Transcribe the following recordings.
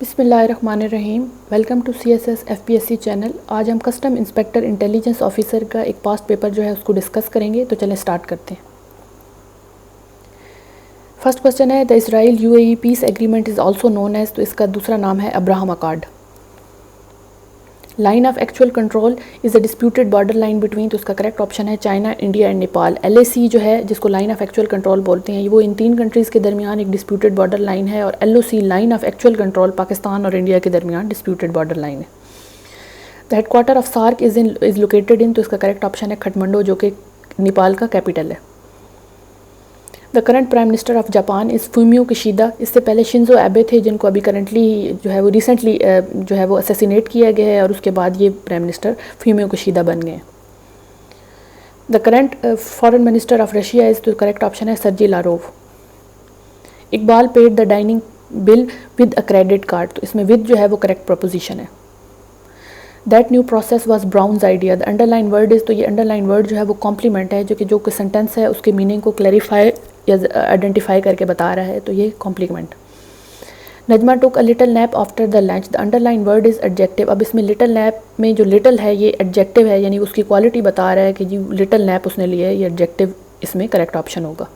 बिस्मिल्लाहिर्रहमानिर्रहीम। Welcome to CSS FPSC channel. आज हम कस्टम इंस्पेक्टर इंटेलिजेंस ऑफिसर का एक पास्ट पेपर जो है उसको डिस्कस करेंगे। तो चलें स्टार्ट करते हैं। फर्स्ट क्वेश्चन है the Israel UAE peace agreement is also known as, तो इसका दूसरा नाम है Abraham accord. Line of actual control is a disputed border line between, तो इसका करेक्ट ऑप्शन है China, India and Nepal. LAC जो है जिसको लाइन ऑफ एक्चुअल कंट्रोल बोलते हैं, वो इन तीन कंट्रीज़ के दरमियान एक डिस्प्यूटेड बॉर्डर लाइन है। और LOC line of actual control Pakistan और इंडिया के दरमियान डिस्प्यूटेड बॉर्डर लाइन है। The headquarter of SAARC is located in, तो इसका करेक्ट ऑप्शन है खटमंडो, जो कि नेपाल का कैपिटल है। The current prime minister of Japan is Fumio Kishida. इससे पहले शिंजो एबे थे, जिनको अभी करंटली जो है वो रिसेंटली जो है वो असैसिनेट किया गया है, और उसके बाद ये प्राइम मिनिस्टर फूमियो किशिदा बन गए। The current foreign minister of Russia is, तो करेक्ट ऑप्शन है Sergei Lavrov. Iqbal paid the dining bill with a credit card, तो इसमें विद जो है वो करेक्ट प्रपोजिशन है। That new process was Brown's idea. The underline word is, तो ये अंडरलाइन वर्ड जो है वो कॉम्प्लीमेंट है, जो कि सेंटेंस है उसके मीनिंग को क्लैरिफाई या आइडेंटिफाई करके बता रहा है, तो ये compliment. Najma took a little nap after the lunch. The underline word is adjective. अब इसमें लिटिल नैप में जो लिटिल है ये एडजेक्टिव है, यानी उसकी क्वालिटी बता रहा है कि जी लिटिल नैप उसने लिया है, ये एडजेक्टिव इसमें करेक्ट ऑप्शन होगा।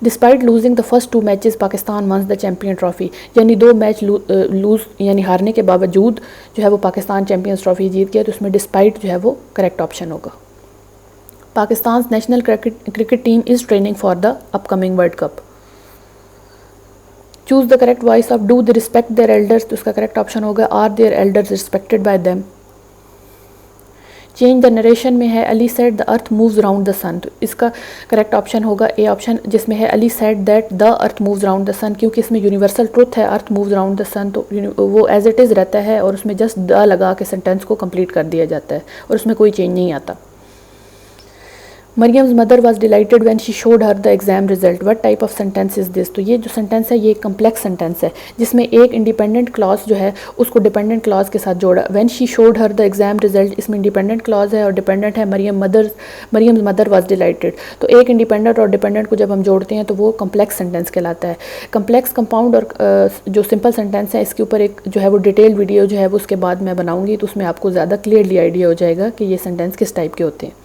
Despite losing the first 2 matches Pakistan won the champion trophy, यानी 2 मैच लूज यानी हारने के बावजूद जो है वो पाकिस्तान चैम्पियंस ट्रॉफी जीत गया, तो उसमें डिस्पाइट जो है वो करेक्ट ऑप्शन होगा। Pakistan national cricket team is training for the upcoming world cup. Choose the correct voice of do the respect their elders, तो उसका करेक्ट ऑप्शन होगा are their elders respected by them. Change the narration में है Ali said the earth moves around the sun, तो इसका correct option होगा A option, जिसमें है Ali said that the earth moves around the sun, क्योंकि इसमें यूनिवर्सल ट्रुथ है अर्थ मूव्स अराउंड द सन, तो वो एज इट इज़ रहता है और उसमें जस्ट द लगा के सेंटेंस को कंप्लीट कर दिया जाता है और उसमें कोई चेंज नहीं आता। Mariam's mother was dilated when she showed her the exam result. What type of sentence is this, तो ये जो सेंटेंस है ये कम्प्लेक्स सेंटेंस है, जिसमें एक इंडिपेंडेंट क्लॉज जो है उसको डिपेंडेंट क्लॉज के साथ जोड़ा। When she showed her the exam result, इसमें इंडिपेंडेंट क्लॉज है और डिपेंडेंट है मरियम्स मदर वॉज डिलाइटेड। तो एक इंडिपेंडेंट और डिपेंडेंट को जब हम जोड़ते हैं तो वो कम्प्लेक्स सेंटेंस कहलाता है। कम्प्लेक्स, कंपाउंड और जो सिंपल सेंटेंस है इसके ऊपर एक जो है वो डिटेल वीडियो जो है वो उसके बाद मैं बनाऊँगी, तो उसमें आपको ज़्यादा क्लियरली आइडिया हो जाएगा कि ये सेंटेंस किस टाइप के होते हैं।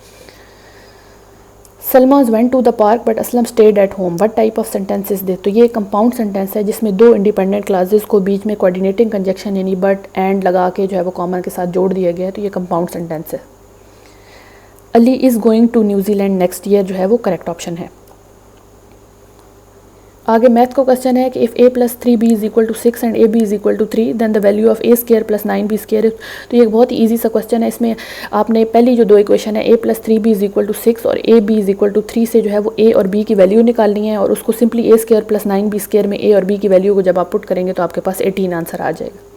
Salmaz went to the park but Aslam stayed at home. What type of sentence is this, तो ये कंपाउंड सेंटेंस है जिसमें 2 इंडिपेंडेंट क्लासेस को बीच में कोऑर्डिनेटिंग कंजक्शन यानी बट एंड लगा के जो है वो कॉमन के साथ जोड़ दिया गया है, तो ये कंपाउंड सेंटेंस है। Ali is going to New Zealand next year जो है वो करेक्ट ऑप्शन है। आगे मैथ का क्वेश्चन है कि if a + 3b = 6 and ab = 3 then the value of a² + 9b²। तो ये एक बहुत ही ईजी सा क्वेश्चन है। इसमें आपने पहली जो 2 इक्वेशन है a + 3b = 6 और ab = 3 से जो है वो a और b की वैल्यू निकालनी है, और उसको सिंपली a² + 9b² में a और b की वैल्यू को जब आप पुट करेंगे तो आपके पास 18 आंसर आ जाएगा।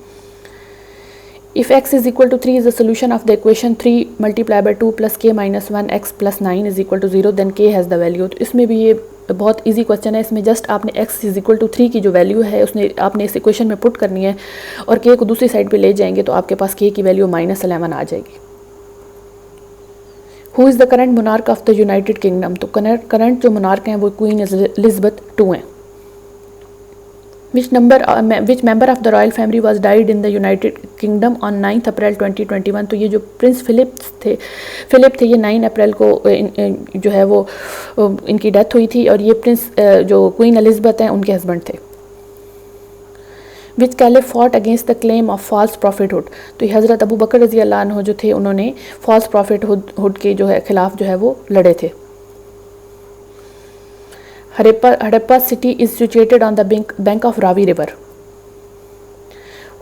If x = 3 is the solution of the equation 3 × 2 + k - 1 x + 9 = 0, then k has the value। तो इसमें भी ये बहुत इजी क्वेश्चन है। इसमें जस्ट आपने x = 3 की जो वैल्यू है उसने आपने इस इक्वेशन में पुट करनी है और k को दूसरी साइड पे ले जाएंगे तो आपके पास k की वैल्यू -11 आ जाएगी। Who is the current monarch of the United kingdom, तो करंट जो मोनार्क हैं वो क्वीन एलिज़ाबेथ II हैं। Which member of the royal family was died in the United Kingdom on 9 अप्रैल 2021, तो ये जो प्रिंस फिलिप थे ये 9 अप्रैल को जो है वो इनकी डेथ हुई थी, और ये प्रिंस जो क्वीन एलिज़ाबेथ हैं उनके हस्बैंड थे। Which caliph fought against the claim of false prophethood, तो ये हज़रत अबू बकर रज़ी अल्लाह अन्हु जो थे उन्होंने फॉल्स प्रॉफिटहुड के जो है खिलाफ जो है वो लड़े थे। Harappa city is situated on the bank of Ravi river.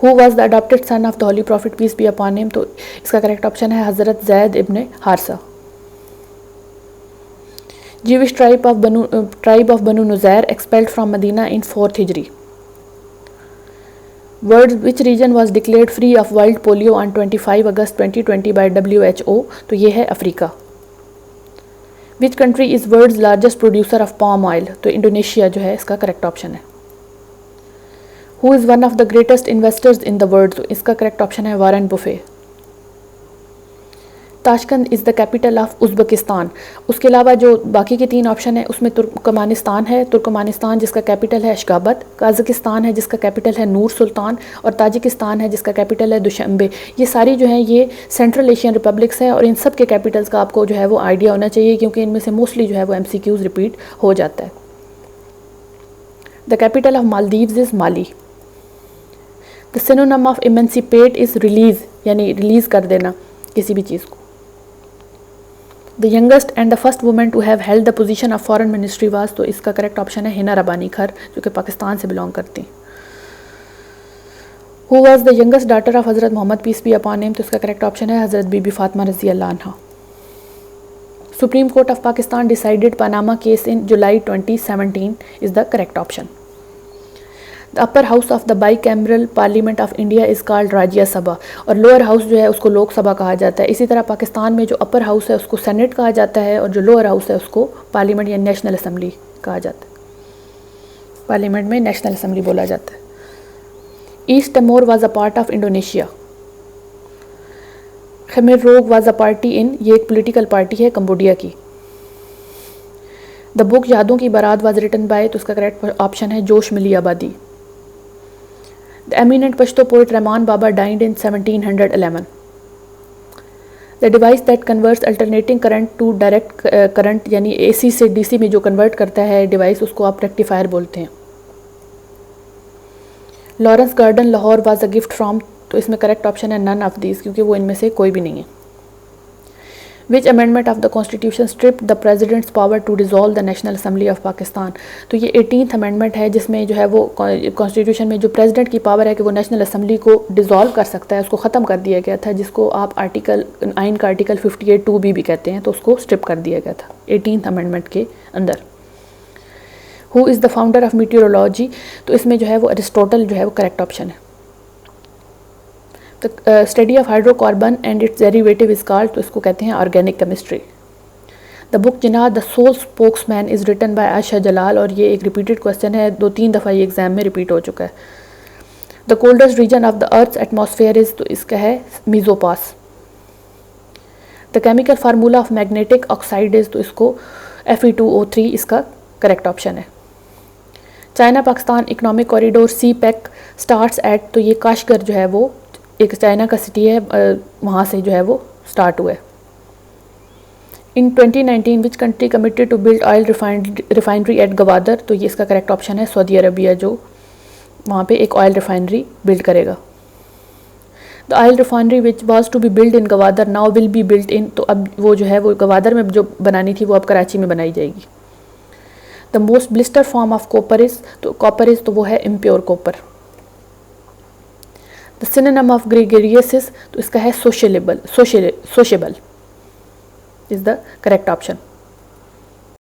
Who was the adopted son of the holy prophet peace be upon him, तो इसका करेक्ट ऑप्शन है Hazrat Zaid ibn Harsa. Jewish tribe of Banu Nuzair expelled from Medina in 4th Hijri. World which region was declared free of wild polio on 25 August 2020 by WHO, तो ये है Africa. Which country is world's largest producer of palm oil, तो Indonesia जो है इसका correct option है। Who is one of the greatest investors in the world, तो इसका करेक्ट ऑप्शन है Warren buffet. Tashkent is the capital of Uzbekistan. उसके अलावा जो बाकी के 3 ऑप्शन है उसमें तुर्कमानिस्तान है, तुर्कमानिस्तान जिसका कैपिटल है अशगाबत, काज़ाकिस्तान है जिसका कैपिटल है नूर सुल्तान, और ताजिकिस्तान है जिसका कैपिटल है दुशंबे। ये सारी जो हैं ये सेंट्रल एशियन रिपब्लिक्स हैं और इन सब के कैपिटल्स का आपको जो है वो आइडिया होना चाहिए, क्योंकि इनमें से मोस्टली जो है वो MCQs रिपीट हो जाता है। The capital of Maldives is Male. The synonym of emancipate is release, यानी रिलीज़ कर देना किसी भी चीज़ को। The youngest and the first women to have held the position of foreign ministry was, तो इसका करेक्ट ऑप्शन है हिना रबानी खर, जो कि पाकिस्तान से बिलोंग करती हैं। Who was the youngest daughter of Hazrat Mohammad peace be upon him, तो इसका करेक्ट ऑप्शन है हज़रत बीबी फातिमा रज़ी अल्लाह अन्हा। Supreme court of Pakistan decided Panama case in July 2017 is the correct option. The upper house of the bicameral parliament of India is called Rajya Sabha, और lower house जो है उसको लोकसभा कहा जाता है। इसी तरह पाकिस्तान में जो अपर हाउस है उसको सेनेट कहा जाता है, और जो लोअर हाउस है उसको पार्लियामेंट या नेशनल असम्बली कहा जाता है। पार्लियामेंट में नेशनल असम्बली बोला जाता है। East Timor was a part of Indonesia. खमीर रोग वाज अ पार्टी इन, ये एक पोलिटिकल पार्टी है कंबोडिया की। द बुक यादों की बारात वाज रिटन बाय, तो उसका करेक्ट ऑप्शन है Josh Malihabadi. The eminent Pashto poet Rahman Baba died in 1711। The device that converts alternating current to direct current, यानी AC से DC में जो कन्वर्ट करता है डिवाइस, उसको आप रेक्टिफायर बोलते हैं। Lawrence garden Lahore was a gift from, तो इसमें करेक्ट ऑप्शन है नन ऑफ दीज, क्योंकि वो इनमें से कोई भी नहीं है। Which amendment of the constitution strip the president's power to dissolve the national assembly of Pakistan, तो ये 18th अमेंडमेंट है जिसमें जो है वो कॉन्स्टिट्यूशन में जो प्रेसिडेंट की पावर है कि वो नेशनल असम्बली को डिसॉल्व कर सकता है, उसको ख़त्म कर दिया गया था, जिसको आप आइन का आर्टिकल 58(2)B भी कहते हैं, तो उसको स्ट्रिप कर दिया गया था 18th अमेंडमेंट के अंदर। Who is the founder of meteorology, तो इसमें जो है वो अरिस्टोटल जो है वो करेक्ट ऑप्शन है। The study of hydrocarbon and its derivative is called, तो इसको कहते हैं organic chemistry. The book Jinnah the sole spokesman is written by Ayesha Jalal, और ये एक रिपीटेड क्वेश्चन है, 2-3 दफ़ा ये एग्जाम में रिपीट हो चुका है। The coldest region of the earth atmosphere is, तो इसका है mesopause. The chemical formula of magnetic oxide is, तो इसको Fe2O3 इसका करेक्ट ऑप्शन है। China Pakistan economic corridor CPEC starts at, तो ये काशगर जो है वो एक चाइना का सिटी है, वहाँ से जो है वो स्टार्ट हुआ है। In 2019 which country committed to build oil refinery at Gwadar, तो ये इसका करेक्ट ऑप्शन है सऊदी अरबिया, जो वहाँ पे एक ऑयल रिफाइनरी बिल्ड करेगा। The oil refinery which was to be build in Gwadar now will be build in, तो अब वो जो है वो गवादर में जो बनानी थी वो अब कराची में बनाई जाएगी। The most blister form of copper is, तो कॉपर इज, तो वो है impure copper. The synonym of gregarious is, तो इसका है sociable is the correct option.